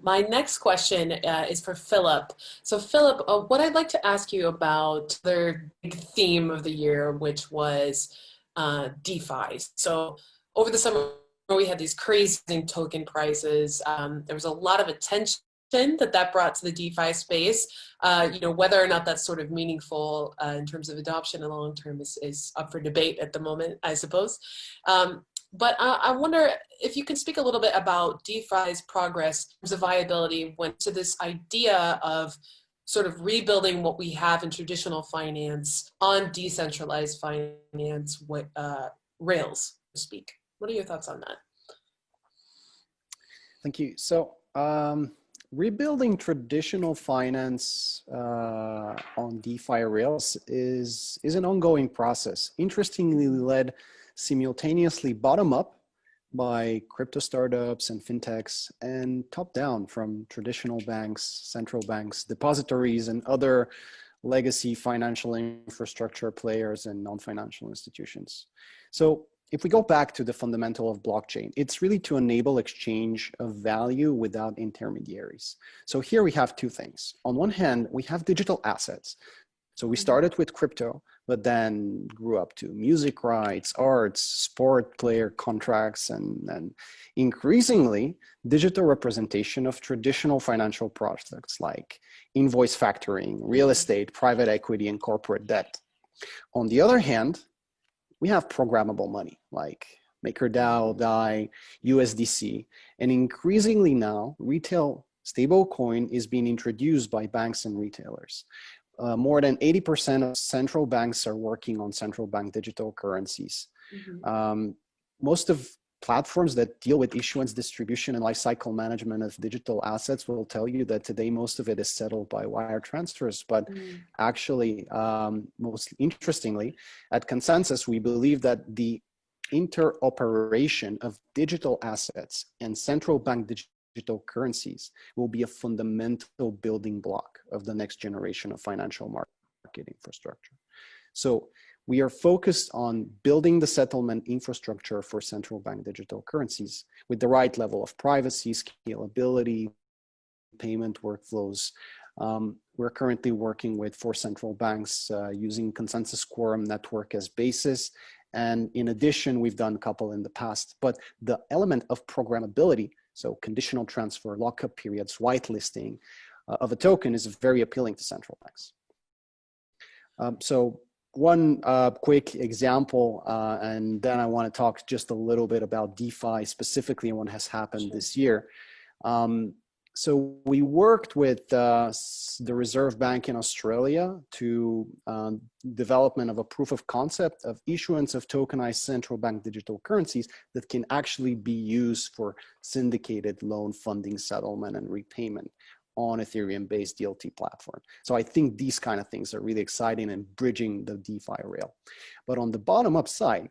My next question is for Philip. So, Philip, what I'd like to ask you about the big theme of the year, which was DeFi. So, over the summer, we had these crazy token prices. There was a lot of attention that brought to the DeFi space. Whether or not that's sort of meaningful in terms of adoption in the long term is up for debate at the moment, I suppose. But I wonder if you can speak a little bit about DeFi's progress in terms of viability when to this idea of sort of rebuilding what we have in traditional finance on decentralized finance rails, to speak. What are your thoughts on that? Thank you. So rebuilding traditional finance on DeFi rails is an ongoing process, interestingly led simultaneously bottom up by crypto startups and fintechs, and top down from traditional banks, central banks, depositories, and other legacy financial infrastructure players and non-financial institutions. So if we go back to the fundamental of blockchain, it's really to enable exchange of value without intermediaries. So here we have two things. On one hand, we have digital assets. So we started with crypto, but then grew up to music rights, arts, sport player contracts, and increasingly digital representation of traditional financial products like invoice factoring, real estate, private equity, and corporate debt. On the other hand, we have programmable money like MakerDAO, DAI, USDC, and increasingly now retail stablecoin is being introduced by banks and retailers. More than 80% of central banks are working on central bank digital currencies. Mm-hmm. Most of platforms that deal with issuance, distribution, and lifecycle management of digital assets will tell you that today most of it is settled by wire transfers. But actually, most interestingly, at Consensus, we believe that the interoperation of digital assets and central bank digital currencies will be a fundamental building block of the next generation of financial market infrastructure. So we are focused on building the settlement infrastructure for central bank digital currencies with the right level of privacy, scalability, payment workflows. We're currently working with 4 central banks using Consensus Quorum Network as basis. And in addition, we've done a couple in the past, but the element of programmability, so conditional transfer, lockup periods, whitelisting of a token is very appealing to central banks. So one quick example, and then I want to talk just a little bit about DeFi specifically and what has happened this year. So we worked with the Reserve Bank in Australia to development of a proof of concept of issuance of tokenized central bank digital currencies that can actually be used for syndicated loan funding, settlement, and repayment on Ethereum-based DLT platform. So I think these kind of things are really exciting and bridging the DeFi rail. But on the bottom-up side,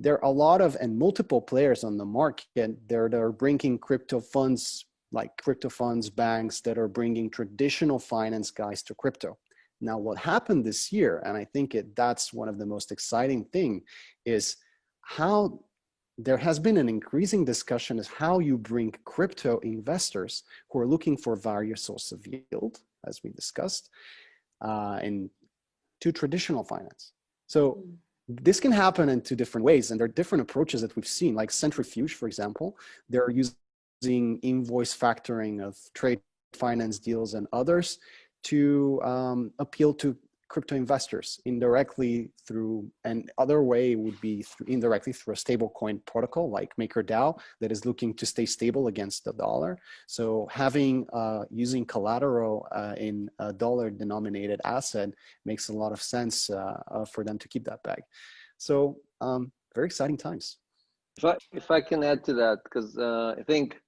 there are a lot of and multiple players on the market that are bringing crypto funds, like crypto funds, banks that are bringing traditional finance guys to crypto. Now, what happened this year, and I think that's one of the most exciting thing, is how there has been an increasing discussion is how you bring crypto investors who are looking for various sources of yield, as we discussed, to traditional finance. So this can happen in 2 different ways, and there are different approaches that we've seen, like Centrifuge, for example. They're using invoice factoring of trade finance deals and others to appeal to crypto investors indirectly through, and other way would be indirectly through a stablecoin protocol like MakerDAO that is looking to stay stable against the dollar. So having using collateral in a dollar denominated asset makes a lot of sense for them to keep that back. So very exciting times. If I can add to that, because I think,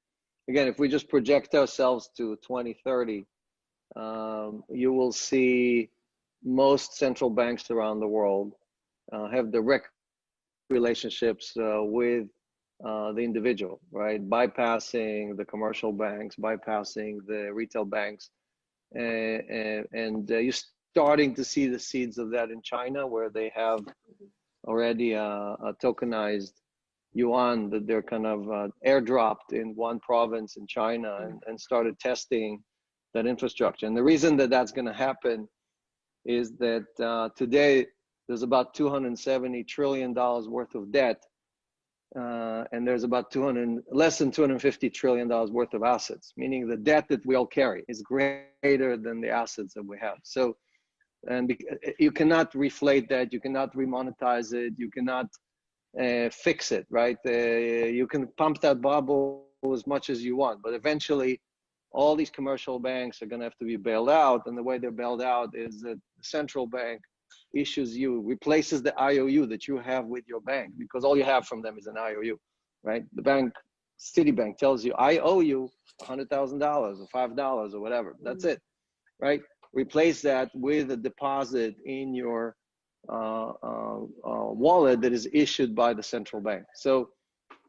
again, if we just project ourselves to 2030, you will see most central banks around the world have direct relationships with the individual, right? Bypassing the commercial banks, bypassing the retail banks. And you're starting to see the seeds of that in China, where they have already a tokenized yuan that they're kind of airdropped in one province in China, and started testing that infrastructure. And the reason that that's going to happen is that today there's about $270 trillion worth of debt, and there's about less than $250 trillion worth of assets, meaning the debt that we all carry is greater than the assets that we have. So, and you cannot reflate that, you cannot remonetize it, you cannot fix it, right? You can pump that bubble as much as you want, but eventually all these commercial banks are going to have to be bailed out. And the way they're bailed out is that the central bank replaces the IOU that you have with your bank, because all you have from them is an IOU, right? The bank, Citibank, tells you, I owe you $100,000 or $5 or whatever. That's it, right? Replace that with a deposit in your wallet that is issued by the central bank. So,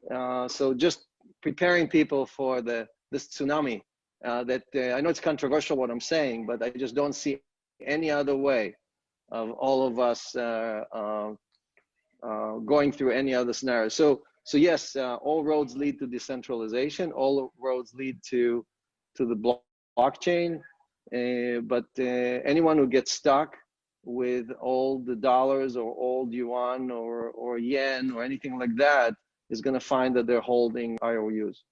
so just preparing people for this tsunami. That I know it's controversial what I'm saying, but I just don't see any other way of all of us going through any other scenario. So yes, all roads lead to decentralization. All roads lead to the blockchain. But anyone who gets stuck with all the dollars or old yuan or yen or anything like that is going to find that they're holding IOUs.